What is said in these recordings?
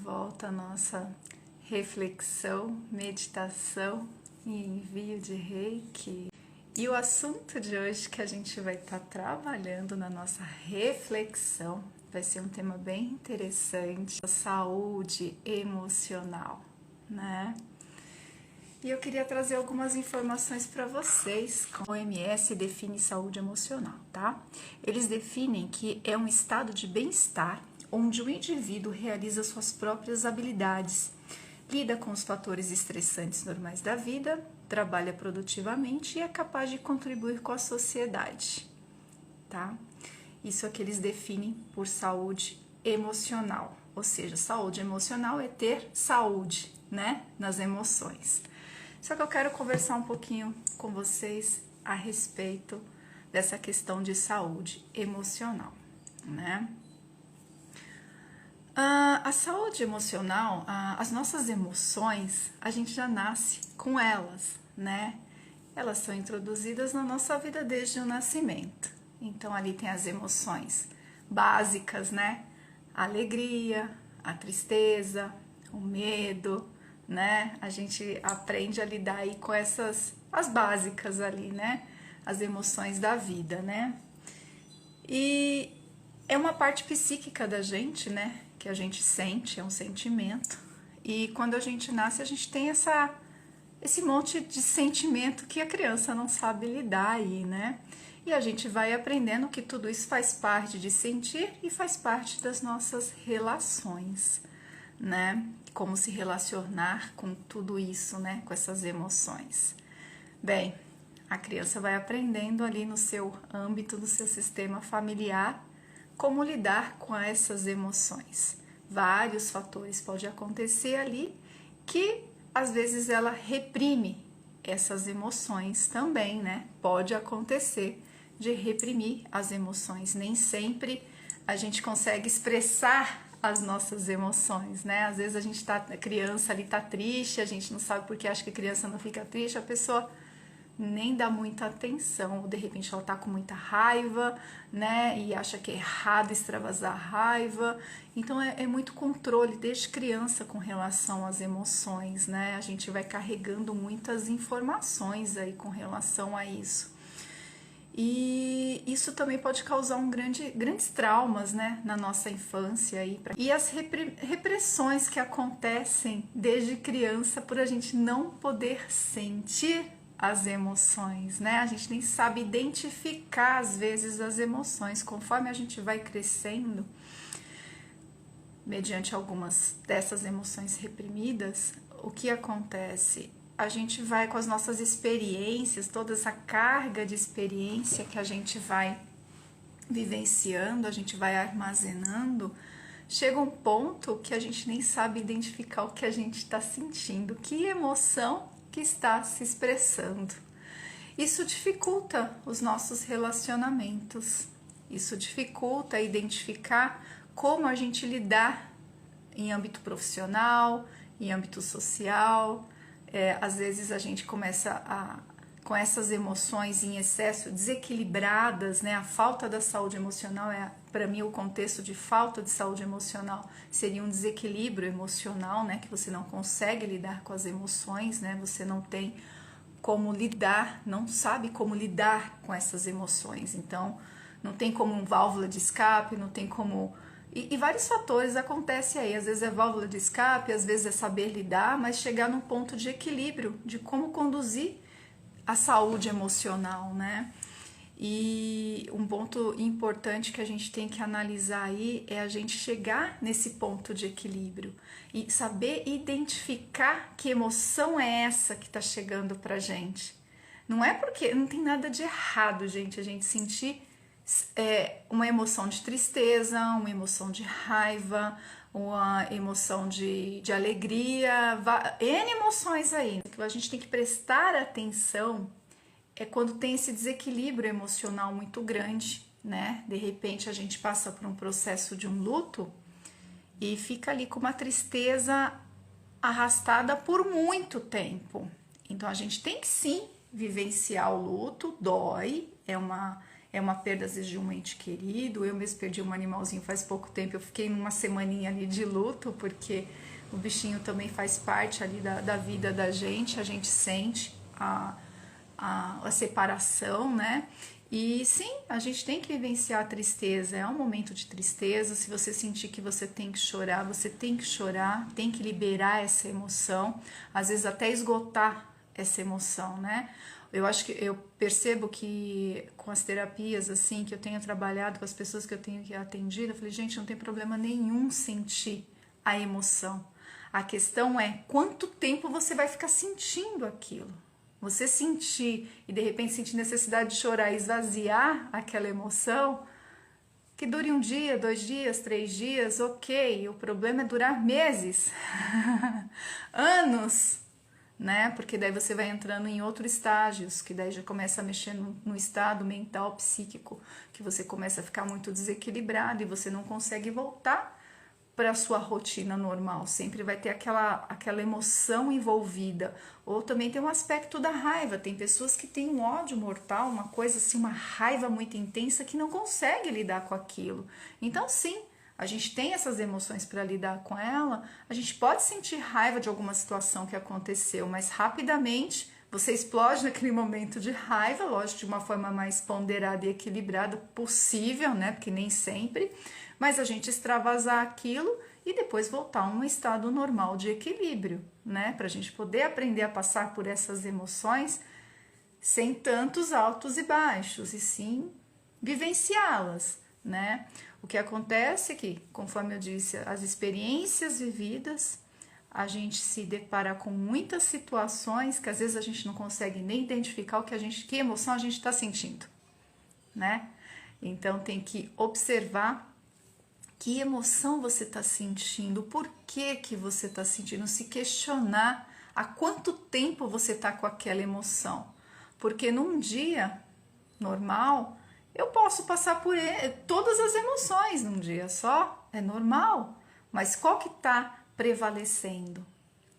volta à nossa reflexão, meditação e envio de Reiki. E o assunto de hoje que a gente vai estar trabalhando na nossa reflexão vai ser um tema bem interessante, a saúde emocional, né? E eu queria trazer algumas informações para vocês. A OMS define saúde emocional, tá? Eles definem que é um estado de bem-estar onde o indivíduo realiza suas próprias habilidades, lida com os fatores estressantes normais da vida, trabalha produtivamente e é capaz de contribuir com a sociedade, tá? Isso é que eles definem por saúde emocional, ou seja, saúde emocional é ter saúde, né, nas emoções. Só que eu quero conversar um pouquinho com vocês a respeito dessa questão de saúde emocional, né? A saúde emocional, as nossas emoções, a gente já nasce com elas, né? Elas são introduzidas na nossa vida desde o nascimento. Então ali tem as emoções básicas, né? A alegria, a tristeza, o medo, né? A gente aprende a lidar aí com essas, as básicas ali, né? As emoções da vida, né? E é uma parte psíquica da gente, né? Que a gente sente, é um sentimento. E quando a gente nasce, a gente tem esse monte de sentimento que a criança não sabe lidar aí, né? E a gente vai aprendendo que tudo isso faz parte de sentir e faz parte das nossas relações, né? Como se relacionar com tudo isso, né? Com essas emoções. Bem, a criança vai aprendendo ali no seu âmbito, no seu sistema familiar, como lidar com essas emoções. Vários fatores podem acontecer ali que às vezes ela reprime essas emoções também, né? Pode acontecer de reprimir as emoções. Nem sempre a gente consegue expressar as nossas emoções, né? Às vezes a criança ali tá triste, a gente não sabe porque acha que a criança não fica triste, a pessoa nem dá muita atenção, ou de repente ela tá com muita raiva, né, e acha que é errado extravasar a raiva. Então é muito controle desde criança com relação às emoções, né, a gente vai carregando muitas informações aí com relação a isso. E isso também pode causar grandes traumas, né, na nossa infância. E as repressões que acontecem desde criança por a gente não poder sentir as emoções, né? A gente nem sabe identificar às vezes as emoções. Conforme a gente vai crescendo, mediante algumas dessas emoções reprimidas, o que acontece? A gente vai com as nossas experiências, toda essa carga de experiência que a gente vai vivenciando, a gente vai armazenando, chega um ponto que a gente nem sabe identificar o que a gente está sentindo, que emoção que está se expressando. Isso dificulta os nossos relacionamentos, isso dificulta identificar como a gente lidar em âmbito profissional, em âmbito social. Às vezes a gente começa com essas emoções em excesso, desequilibradas, né? A falta da saúde emocional para mim, o contexto de falta de saúde emocional seria um desequilíbrio emocional, né? Que você não consegue lidar com as emoções, né? Você não tem como lidar, não sabe como lidar com essas emoções. Então, não tem como uma válvula de escape, não tem como... E vários fatores acontecem aí, às vezes é válvula de escape, às vezes é saber lidar, mas chegar num ponto de equilíbrio, de como conduzir a saúde emocional, né? E um ponto importante que a gente tem que analisar aí é a gente chegar nesse ponto de equilíbrio e saber identificar que emoção é essa que tá chegando pra gente. Não é porque não tem nada de errado, gente, a gente sentir uma emoção de tristeza, uma emoção de raiva, uma emoção de alegria, N emoções aí. O que a gente tem que prestar atenção é quando tem esse desequilíbrio emocional muito grande, né? De repente a gente passa por um processo de um luto e fica ali com uma tristeza arrastada por muito tempo. Então a gente tem que sim vivenciar o luto, dói, é uma perda às vezes de um ente querido. Eu mesmo perdi um animalzinho faz pouco tempo, eu fiquei numa semaninha ali de luto, porque o bichinho também faz parte ali da vida da gente, a gente sente a separação, né? E sim, a gente tem que vivenciar a tristeza, é um momento de tristeza. Se você sentir que você tem que chorar, você tem que chorar, tem que liberar essa emoção, às vezes até esgotar essa emoção, né? Eu acho que eu percebo que com as terapias assim que eu tenho trabalhado, com as pessoas que eu tenho atendido, eu falei, gente, não tem problema nenhum sentir a emoção. A questão é quanto tempo você vai ficar sentindo aquilo. Você sentir e de repente sentir necessidade de chorar e esvaziar aquela emoção, que dure um dia, 2 dias, 3 dias, ok. O problema é durar meses, anos, né? Porque daí você vai entrando em outros estágios, que daí já começa a mexer no estado mental, psíquico, que você começa a ficar muito desequilibrado e você não consegue voltar para a sua rotina normal, sempre vai ter aquela emoção envolvida. Ou também tem um aspecto da raiva, tem pessoas que têm um ódio mortal, uma coisa assim, uma raiva muito intensa que não consegue lidar com aquilo. Então sim, a gente tem essas emoções para lidar com ela, a gente pode sentir raiva de alguma situação que aconteceu, mas rapidamente você explode naquele momento de raiva, lógico, de uma forma mais ponderada e equilibrada possível, né? Porque nem sempre, mas a gente extravasar aquilo e depois voltar a um estado normal de equilíbrio, né? Para a gente poder aprender a passar por essas emoções sem tantos altos e baixos, e sim vivenciá-las, né? O que acontece é que, conforme eu disse, as experiências vividas, a gente se depara com muitas situações que às vezes a gente não consegue nem identificar que emoção a gente está sentindo, né? Então tem que observar que emoção você está sentindo, por que você está sentindo, se questionar há quanto tempo você está com aquela emoção. Porque num dia normal, eu posso passar por todas as emoções num dia só, é normal, mas qual que está prevalecendo,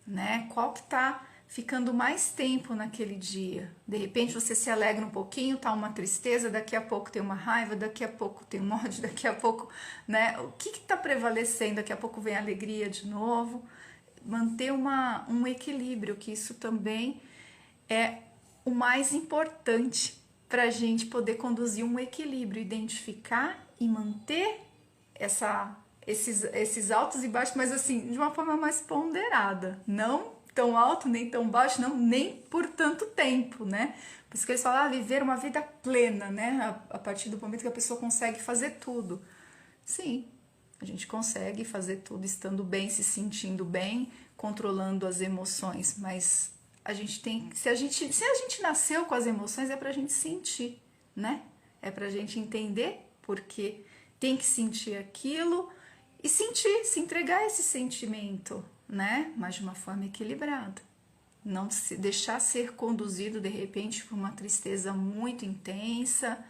né? Qual que tá ficando mais tempo naquele dia? De repente você se alegra um pouquinho, tá uma tristeza, daqui a pouco tem uma raiva, daqui a pouco tem um ódio, daqui a pouco, né? O que tá prevalecendo? Daqui a pouco vem a alegria de novo. Manter um equilíbrio, que isso também é o mais importante para a gente poder conduzir um equilíbrio, identificar e manter esses altos e baixos, mas assim, de uma forma mais ponderada, não tão alto nem tão baixo, não, nem por tanto tempo, né? Por isso que eles falam, viver uma vida plena, né? A partir do momento que a pessoa consegue fazer tudo. Sim, a gente consegue fazer tudo estando bem, se sentindo bem, controlando as emoções, mas a gente tem, se a gente nasceu com as emoções, é pra gente sentir, né? É pra gente entender porque tem que sentir aquilo e sentir, se entregar a esse sentimento, né? Mas de uma forma equilibrada. Não se deixar ser conduzido de repente por uma tristeza muito intensa,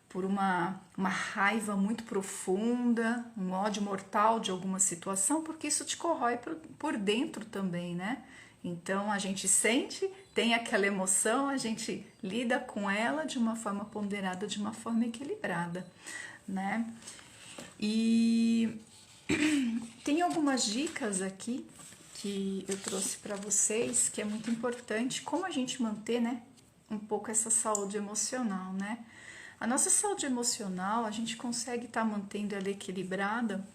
por uma raiva muito profunda, um ódio mortal de alguma situação, porque isso te corrói por dentro também, né? Então a gente sente, tem aquela emoção, a gente lida com ela de uma forma ponderada, de uma forma equilibrada, né? E tem algumas dicas aqui que eu trouxe para vocês, que é muito importante, como a gente manter, né, um pouco essa saúde emocional, né? A nossa saúde emocional, a gente consegue estar mantendo ela equilibrada,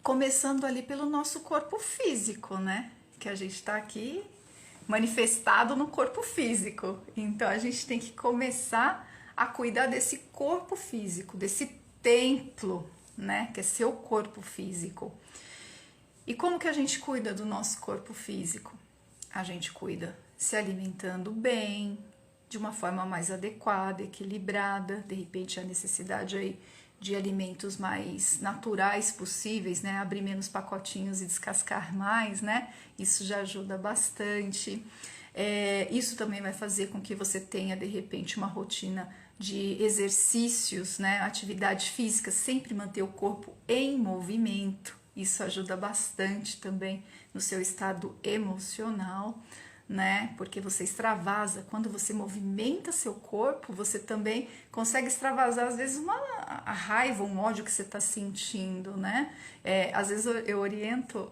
começando ali pelo nosso corpo físico, né? Que a gente está aqui manifestado no corpo físico. Então, a gente tem que começar a cuidar desse corpo físico, desse templo, né? Que é seu corpo físico. E como que a gente cuida do nosso corpo físico? A gente cuida se alimentando bem, de uma forma mais adequada, equilibrada, de repente a necessidade aí de alimentos mais naturais possíveis, né? Abrir menos pacotinhos e descascar mais, né? Isso já ajuda bastante. Isso também vai fazer com que você tenha, de repente, uma rotina de exercícios, né? Atividade física, sempre manter o corpo em movimento. Isso ajuda bastante também no seu estado emocional, né? Porque você extravasa. Quando você movimenta seu corpo, você também consegue extravasar, às vezes, a raiva, um ódio que você está sentindo, né? Às vezes eu oriento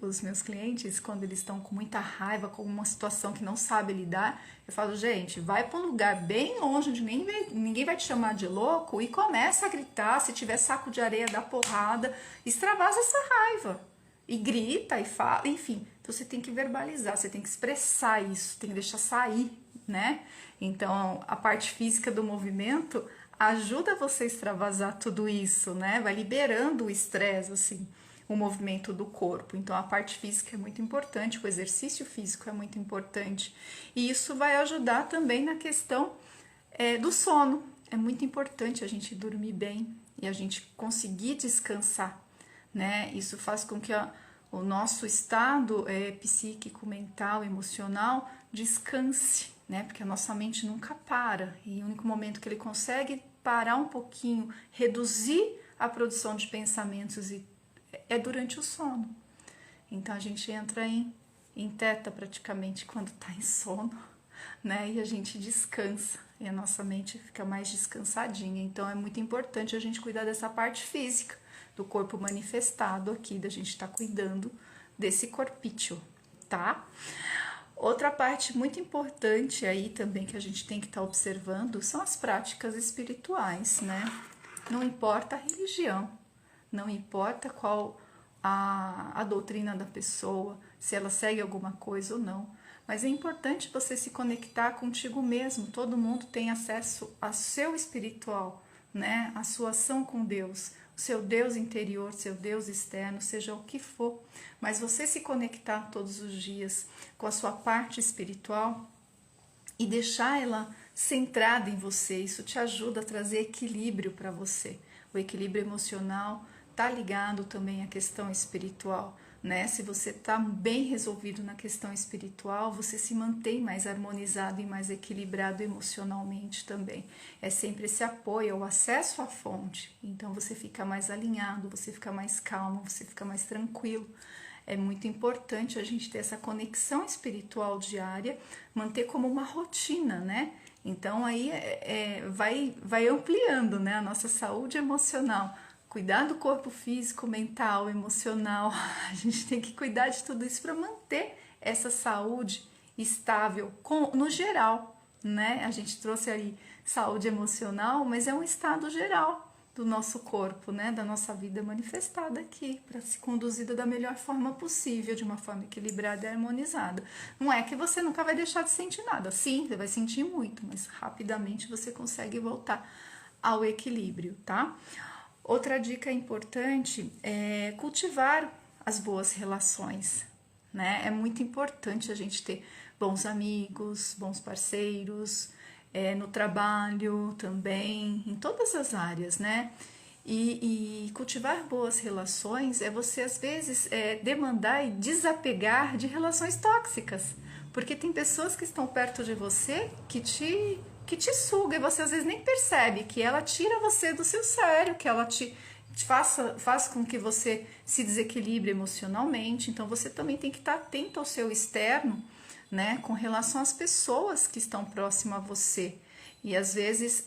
os meus clientes, quando eles estão com muita raiva, com uma situação que não sabe lidar, eu falo, gente, vai para um lugar bem longe, onde ninguém vai te chamar de louco, e começa a gritar. Se tiver saco de areia, dá porrada, extravasa essa raiva. E grita e fala, enfim. Então você tem que verbalizar, você tem que expressar isso, tem que deixar sair, né? Então a parte física do movimento ajuda você a extravasar tudo isso, né? Vai liberando o estresse, assim, o movimento do corpo. Então a parte física é muito importante, o exercício físico é muito importante. E isso vai ajudar também na questão do sono. É muito importante a gente dormir bem e a gente conseguir descansar, né? Isso faz com que o nosso estado psíquico, mental, emocional descanse, né? Porque a nossa mente nunca para, e o único momento que ele consegue parar um pouquinho, reduzir a produção de pensamentos é durante o sono. Então a gente entra em teta praticamente quando está em sono, né? E a gente descansa, e a nossa mente fica mais descansadinha. Então é muito importante a gente cuidar dessa parte física do corpo manifestado aqui, da gente estar cuidando desse corpício, tá? Outra parte muito importante aí também que a gente tem que estar observando são as práticas espirituais, né? Não importa a religião, não importa qual a doutrina da pessoa, se ela segue alguma coisa ou não, mas é importante você se conectar contigo mesmo. Todo mundo tem acesso ao seu espiritual, né? A sua ação com Deus, o seu Deus interior, seu Deus externo, seja o que for. Mas você se conectar todos os dias com a sua parte espiritual e deixar ela centrada em você, isso te ajuda a trazer equilíbrio para você. O equilíbrio emocional está ligado também à questão espiritual, né? Se você está bem resolvido na questão espiritual, você se mantém mais harmonizado e mais equilibrado emocionalmente também. É sempre esse apoio, o acesso à fonte. Então você fica mais alinhado, você fica mais calmo, você fica mais tranquilo. É muito importante a gente ter essa conexão espiritual diária, manter como uma rotina, né? Então aí vai ampliando, né, a nossa saúde emocional. Cuidar do corpo físico, mental, emocional. A gente tem que cuidar de tudo isso para manter essa saúde estável no geral, né? A gente trouxe aí saúde emocional, mas é um estado geral do nosso corpo, né? Da nossa vida manifestada aqui, para ser conduzida da melhor forma possível, de uma forma equilibrada e harmonizada. Não é que você nunca vai deixar de sentir nada. Sim, você vai sentir muito, mas rapidamente você consegue voltar ao equilíbrio, tá? Outra dica importante é cultivar as boas relações, né? É muito importante a gente ter bons amigos, bons parceiros, no trabalho também, em todas as áreas, né? E cultivar boas relações é você, às vezes, demandar e desapegar de relações tóxicas, porque tem pessoas que estão perto de você que te suga, e você às vezes nem percebe que ela tira você do seu sério, que ela te faz com que você se desequilibre emocionalmente. Então você também tem que estar atento ao seu externo, né, com relação às pessoas que estão próximas a você. E às vezes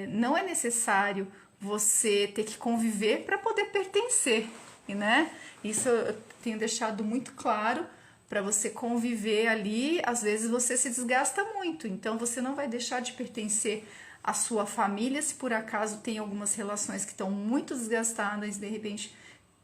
não é necessário você ter que conviver para poder pertencer, né? Isso eu tenho deixado muito claro. Para você conviver ali, às vezes você se desgasta muito, então você não vai deixar de pertencer à sua família se por acaso tem algumas relações que estão muito desgastadas, de repente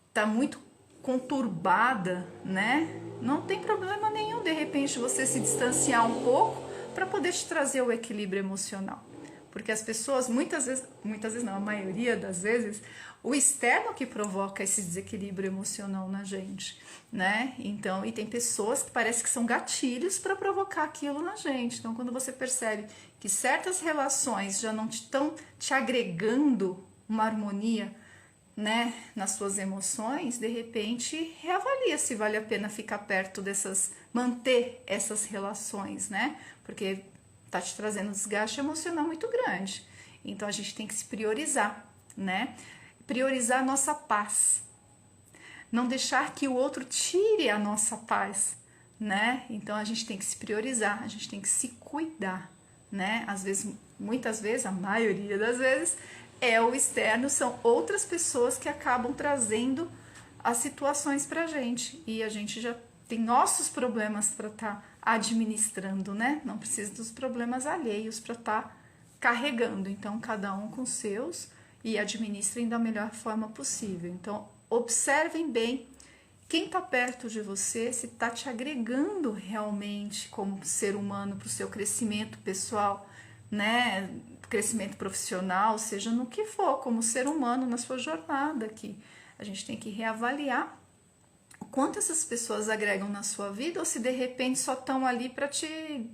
está muito conturbada, né? Não tem problema nenhum, de repente, você se distanciar um pouco para poder te trazer o equilíbrio emocional. Porque as pessoas, muitas vezes não, a maioria das vezes, o externo que provoca esse desequilíbrio emocional na gente, né? Então, e tem pessoas que parece que são gatilhos para provocar aquilo na gente. Então, quando você percebe que certas relações já não estão te agregando uma harmonia, né, nas suas emoções, de repente reavalia se vale a pena ficar perto manter essas relações, né? Porque tá te trazendo um desgaste emocional muito grande. Então a gente tem que se priorizar, né? Priorizar a nossa paz. Não deixar que o outro tire a nossa paz, né? Então a gente tem que se priorizar, a gente tem que se cuidar, né? Às vezes, muitas vezes, a maioria das vezes, é o externo, são outras pessoas que acabam trazendo as situações pra gente. E a gente já tem nossos problemas para estar administrando, né? Não precisa dos problemas alheios para estar carregando. Então, cada um com seus e administrem da melhor forma possível. Então, observem bem quem está perto de você, se está te agregando realmente como ser humano para o seu crescimento pessoal, né? Crescimento profissional, seja no que for, como ser humano na sua jornada aqui. A gente tem que reavaliar o quanto essas pessoas agregam na sua vida ou se de repente só estão ali para te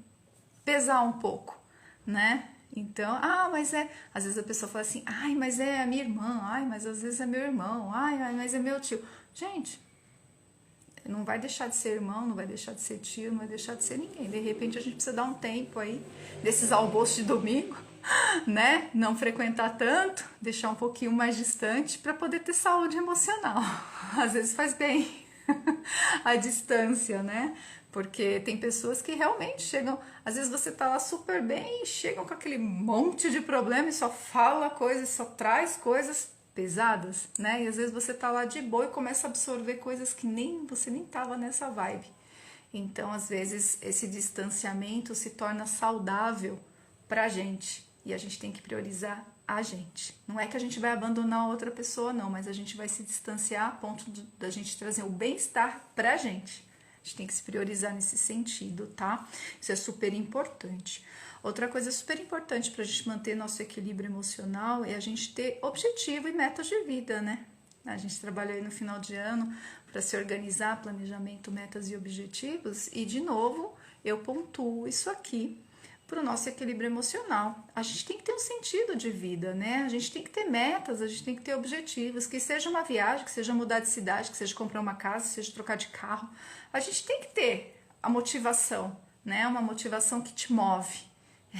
pesar um pouco, né? Então, mas às vezes a pessoa fala assim, mas é a minha irmã, mas às vezes é meu irmão, mas é meu tio. Gente, não vai deixar de ser irmão, não vai deixar de ser tio, não vai deixar de ser ninguém. De repente a gente precisa dar um tempo aí, desses almoços de domingo, né? Não frequentar tanto, deixar um pouquinho mais distante para poder ter saúde emocional. Às vezes faz bem a distância, né? Porque tem pessoas que realmente chegam, às vezes você tá lá super bem e chegam com aquele monte de problema e só fala coisas, só traz coisas pesadas, né? E às vezes você tá lá de boa e começa a absorver coisas que você nem tava nessa vibe. Então, às vezes, esse distanciamento se torna saudável pra gente. E a gente tem que priorizar a gente. Não é que a gente vai abandonar a outra pessoa, não, mas a gente vai se distanciar a ponto da gente trazer o bem-estar pra gente. A gente tem que se priorizar nesse sentido, tá? Isso é super importante. Outra coisa super importante para a gente manter nosso equilíbrio emocional é a gente ter objetivo e metas de vida, né? A gente trabalha aí no final de ano para se organizar, planejamento, metas e objetivos, e de novo eu pontuo isso aqui para o nosso equilíbrio emocional. A gente tem que ter um sentido de vida, né? A gente tem que ter metas, a gente tem que ter objetivos, que seja uma viagem, que seja mudar de cidade, que seja comprar uma casa, que seja trocar de carro. A gente tem que ter a motivação, né? Uma motivação que te move.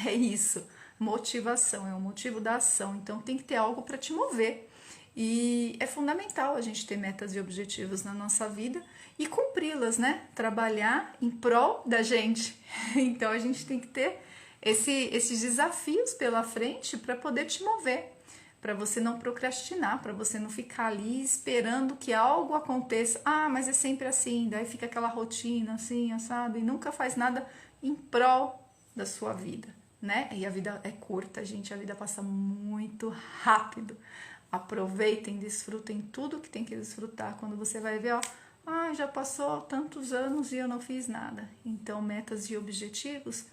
É isso, motivação, é o motivo da ação. Então tem que ter algo para te mover. E é fundamental a gente ter metas e objetivos na nossa vida e cumpri-las, né? Trabalhar em prol da gente. Então a gente tem que ter esses desafios pela frente para poder te mover, para você não procrastinar, para você não ficar ali esperando que algo aconteça. Mas é sempre assim, daí fica aquela rotina assim, assado, e nunca faz nada em prol da sua vida, né? E a vida é curta, gente, a vida passa muito rápido. Aproveitem, desfrutem tudo que tem que desfrutar. Quando você vai ver, já passou tantos anos e eu não fiz nada. Então, metas e objetivos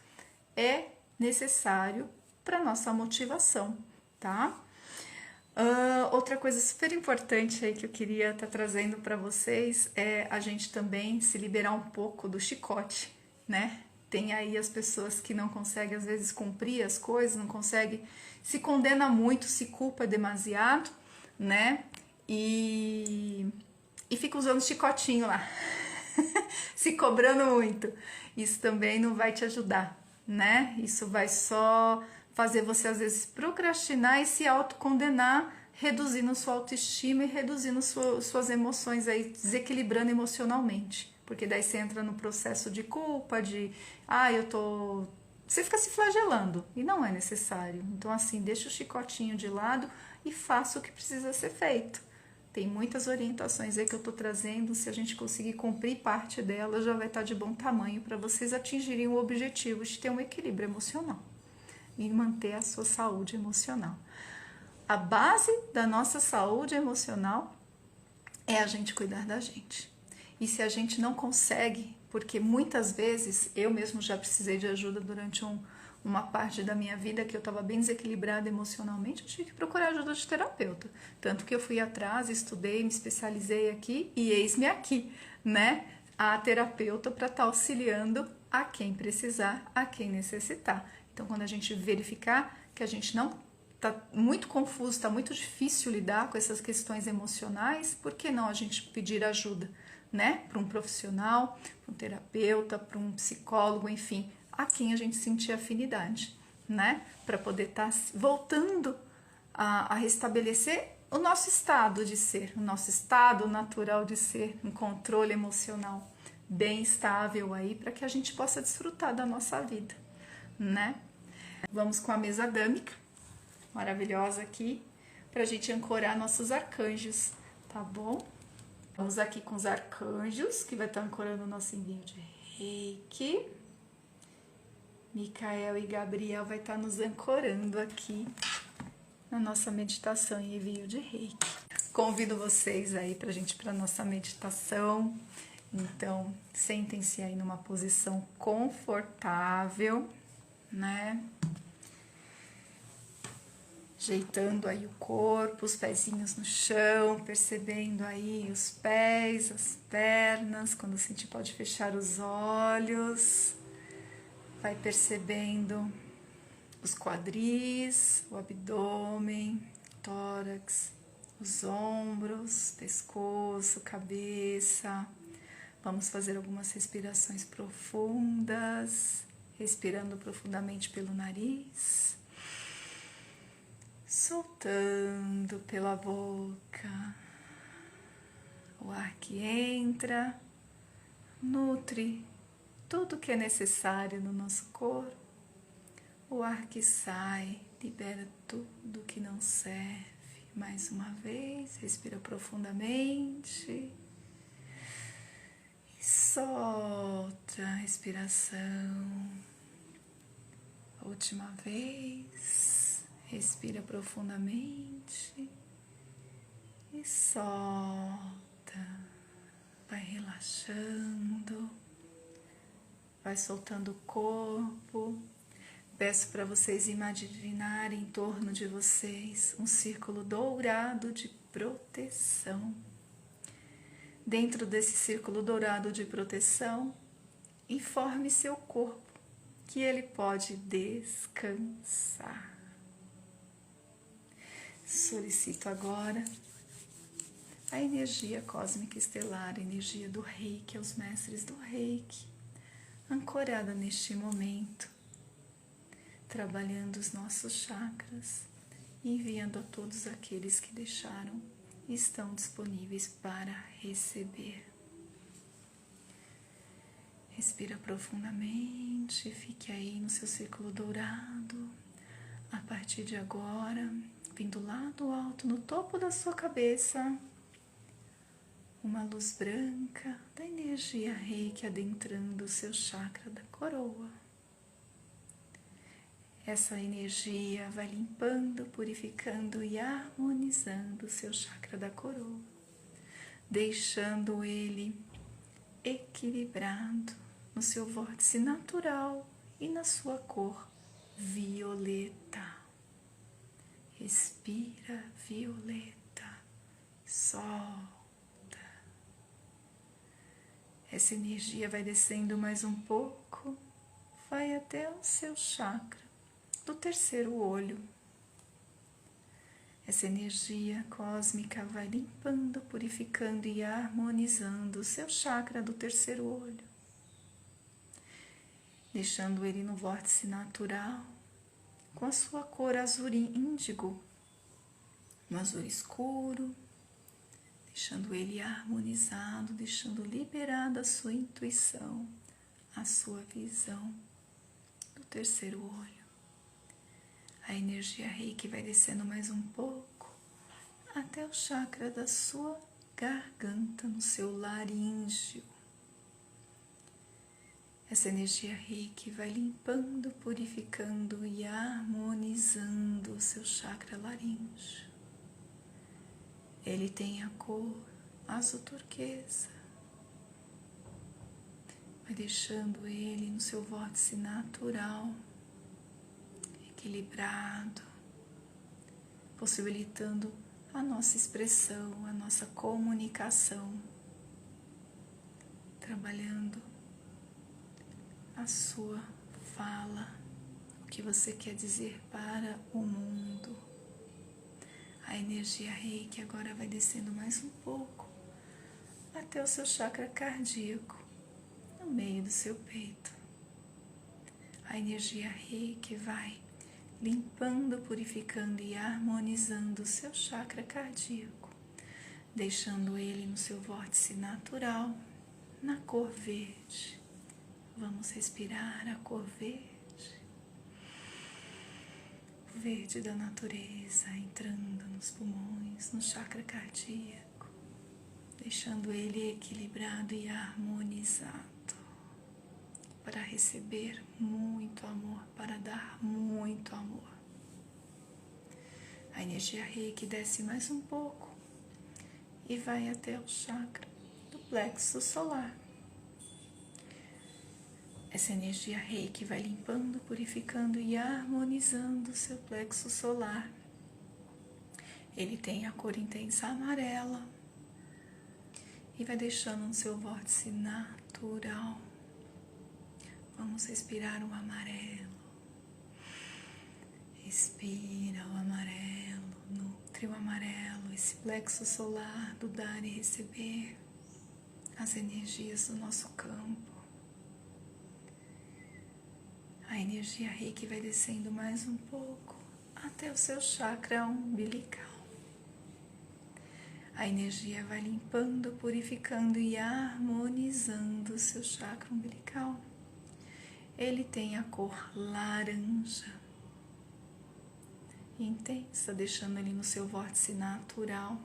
é necessário para nossa motivação, tá? Outra coisa super importante aí que eu queria estar trazendo para vocês é a gente também se liberar um pouco do chicote, né? Tem aí as pessoas que não conseguem às vezes cumprir as coisas, não conseguem, se condena muito, se culpa demasiado, né? E fica usando chicotinho lá, se cobrando muito. Isso também não vai te ajudar, né? Isso vai só fazer você às vezes procrastinar e se autocondenar, reduzindo sua autoestima e reduzindo suas emoções aí, desequilibrando emocionalmente. Porque daí você entra no processo de culpa, você fica se flagelando e não é necessário. Então assim, deixa o chicotinho de lado e faça o que precisa ser feito. Tem muitas orientações aí que eu tô trazendo, se a gente conseguir cumprir parte delas, já vai estar de bom tamanho para vocês atingirem o objetivo de ter um equilíbrio emocional e manter a sua saúde emocional. A base da nossa saúde emocional é a gente cuidar da gente. E se a gente não consegue, porque muitas vezes eu mesmo já precisei de ajuda durante uma parte da minha vida que eu estava bem desequilibrada emocionalmente, eu tive que procurar ajuda de terapeuta. Tanto que eu fui atrás, estudei, me especializei aqui e eis-me aqui, né? A terapeuta para estar auxiliando a quem precisar, a quem necessitar. Então, quando a gente verificar que a gente não está muito confuso, está muito difícil lidar com essas questões emocionais, por que não a gente pedir ajuda, né? Para um profissional, para um terapeuta, para um psicólogo, enfim, a quem a gente sentir afinidade, né? Para poder estar voltando a restabelecer o nosso estado de ser, o nosso estado natural de ser, um controle emocional, bem estável aí para que a gente possa desfrutar da nossa vida, né? Vamos com a mesa gâmica, maravilhosa aqui, para a gente ancorar nossos arcanjos, tá bom? Vamos aqui com os arcanjos, que vai estar ancorando o nosso envio de Reiki. Micael e Gabriel vai estar nos ancorando aqui na nossa meditação e envio de Reiki. Convido vocês aí pra gente ir pra nossa meditação. Então, sentem-se aí numa posição confortável, né? Ajeitando aí o corpo, os pezinhos no chão, percebendo aí os pés, as pernas. Quando sentir, pode fechar os olhos. Vai percebendo os quadris, o abdômen, tórax, os ombros, pescoço, cabeça. Vamos fazer algumas respirações profundas, respirando profundamente pelo nariz, soltando pela boca. O ar que entra, nutre tudo que é necessário no nosso corpo. O ar que sai, libera tudo que não serve. Mais uma vez, respira profundamente. E solta a respiração. Última vez, respira profundamente. E solta. Vai relaxando. Vai soltando o corpo. Peço para vocês imaginarem em torno de vocês um círculo dourado de proteção. Dentro desse círculo dourado de proteção, informe seu corpo que ele pode descansar. Solicito agora a energia cósmica estelar, a energia do Reiki, aos mestres do Reiki, ancorada neste momento, trabalhando os nossos chakras e enviando a todos aqueles que deixaram e estão disponíveis para receber. Respira profundamente, fique aí no seu círculo dourado. A partir de agora, vindo lá do alto, no topo da sua cabeça, uma luz branca da energia Reiki adentrando o seu chakra da coroa. Essa energia vai limpando, purificando e harmonizando o seu chakra da coroa, deixando ele equilibrado no seu vórtice natural e na sua cor violeta. Respira, violeta, solta. Essa energia vai descendo mais um pouco, vai até o seu chakra do terceiro olho. Essa energia cósmica vai limpando, purificando e harmonizando o seu chakra do terceiro olho, deixando ele no vórtice natural, com a sua cor azul índigo, um azul escuro, deixando ele harmonizado, deixando liberada a sua intuição, a sua visão do terceiro olho. A energia Reiki vai descendo mais um pouco até o chakra da sua garganta, no seu laríngeo. Essa energia Reiki vai limpando, purificando e harmonizando o seu chakra laríngeo. Ele tem a cor azul turquesa. Vai deixando ele no seu vórtice natural, equilibrado, possibilitando a nossa expressão, a nossa comunicação, trabalhando a sua fala, o que você quer dizer para o mundo. A energia Reiki agora vai descendo mais um pouco até o seu chakra cardíaco, no meio do seu peito. A energia Reiki vai limpando, purificando e harmonizando o seu chakra cardíaco, deixando ele no seu vórtice natural, na cor verde. Vamos respirar a cor verde. O verde da natureza entrando nos pulmões, no chakra cardíaco, deixando ele equilibrado e harmonizado para receber muito amor, para dar muito amor. A energia Reiki desce mais um pouco e vai até o chakra do plexo solar. Essa energia Reiki vai limpando, purificando e harmonizando o seu plexo solar. Ele tem a cor intensa amarela e vai deixando no seu vórtice natural. Vamos respirar o amarelo. Respira o amarelo, nutre o amarelo, esse plexo solar do dar e receber as energias do nosso campo. A energia Reiki vai descendo mais um pouco até o seu chakra umbilical. A energia vai limpando, purificando e harmonizando o seu chakra umbilical. Ele tem a cor laranja, intensa, deixando ele no seu vórtice natural,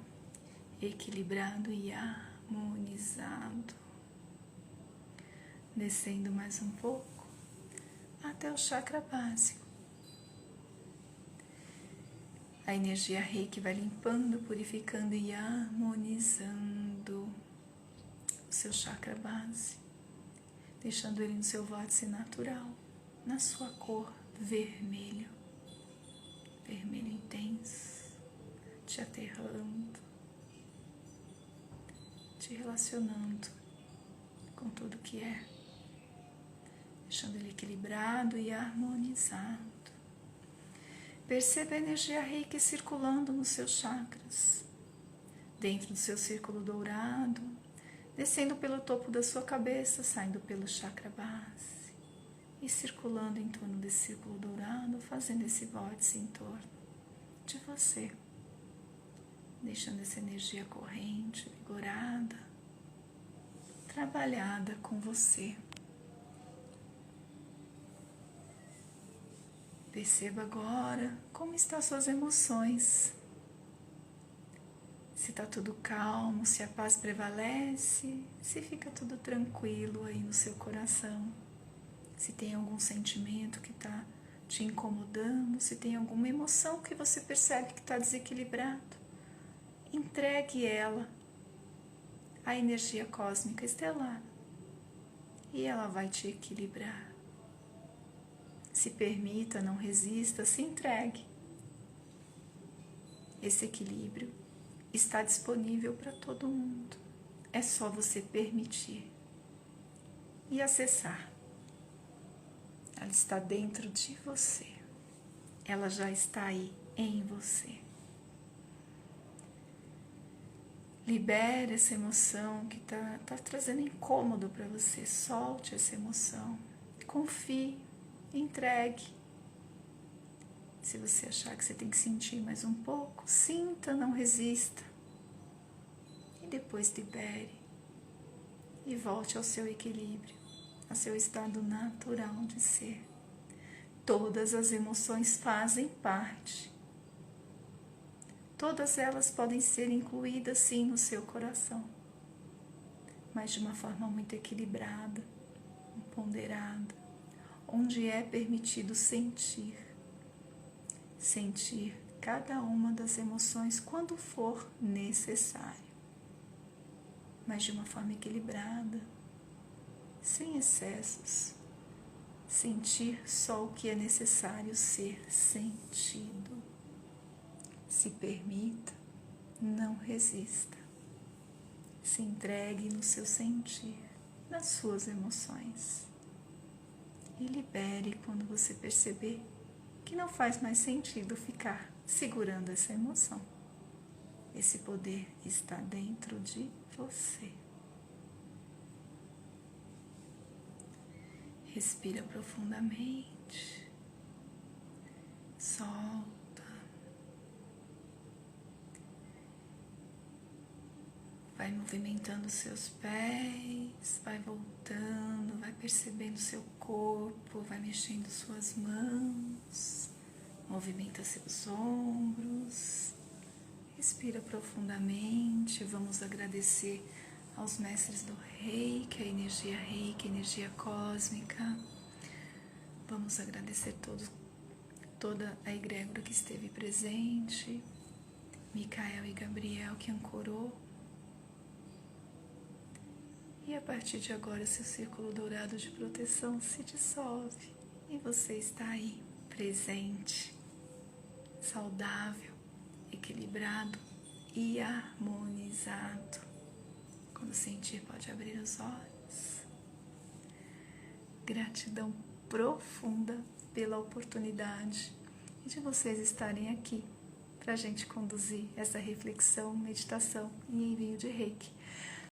equilibrado e harmonizado. Descendo mais um pouco até o chakra básico. A energia Reiki vai limpando, purificando e harmonizando o seu chakra base, deixando ele no seu vórtice natural, na sua cor vermelho, vermelho intenso, te aterrando, te relacionando com tudo que é, deixando ele equilibrado e harmonizado. Perceba a energia Reiki circulando nos seus chakras, dentro do seu círculo dourado, descendo pelo topo da sua cabeça, saindo pelo chakra base e circulando em torno desse círculo dourado, fazendo esse vórtice em torno de você, deixando essa energia corrente, vigorada, trabalhada com você. Perceba agora como estão suas emoções. Se está tudo calmo, se a paz prevalece, se fica tudo tranquilo aí no seu coração. Se tem algum sentimento que está te incomodando, se tem alguma emoção que você percebe que está desequilibrado, entregue ela à energia cósmica estelar e ela vai te equilibrar. Se permita, não resista, se entregue. Esse equilíbrio está disponível para todo mundo. É só você permitir e acessar. Ela está dentro de você. Ela já está aí em você. Libere essa emoção que está trazendo incômodo para você. Solte essa emoção. Confie. Entregue. Se você achar que você tem que sentir mais um pouco, sinta, não resista. E depois libere. E volte ao seu equilíbrio, ao seu estado natural de ser. Todas as emoções fazem parte. Todas elas podem ser incluídas sim no seu coração, mas de uma forma muito equilibrada, ponderada. Onde é permitido sentir cada uma das emoções quando for necessário, mas de uma forma equilibrada, sem excessos, sentir só o que é necessário ser sentido. Se permita, não resista, se entregue no seu sentir, nas suas emoções. E libere quando você perceber que não faz mais sentido ficar segurando essa emoção. Esse poder está dentro de você. Respira profundamente. Solta. Vai movimentando os seus pés, vai voltando, vai percebendo seu corpo, vai mexendo suas mãos, movimenta seus ombros. Respira profundamente. Vamos agradecer aos mestres do Reiki, a energia cósmica. Vamos agradecer toda a egrégora que esteve presente, Micael e Gabriel que ancorou. E a partir de agora, seu círculo dourado de proteção se dissolve e você está aí, presente, saudável, equilibrado e harmonizado. Quando sentir, pode abrir os olhos. Gratidão profunda pela oportunidade de vocês estarem aqui para a gente conduzir essa reflexão, meditação e envio de Reiki.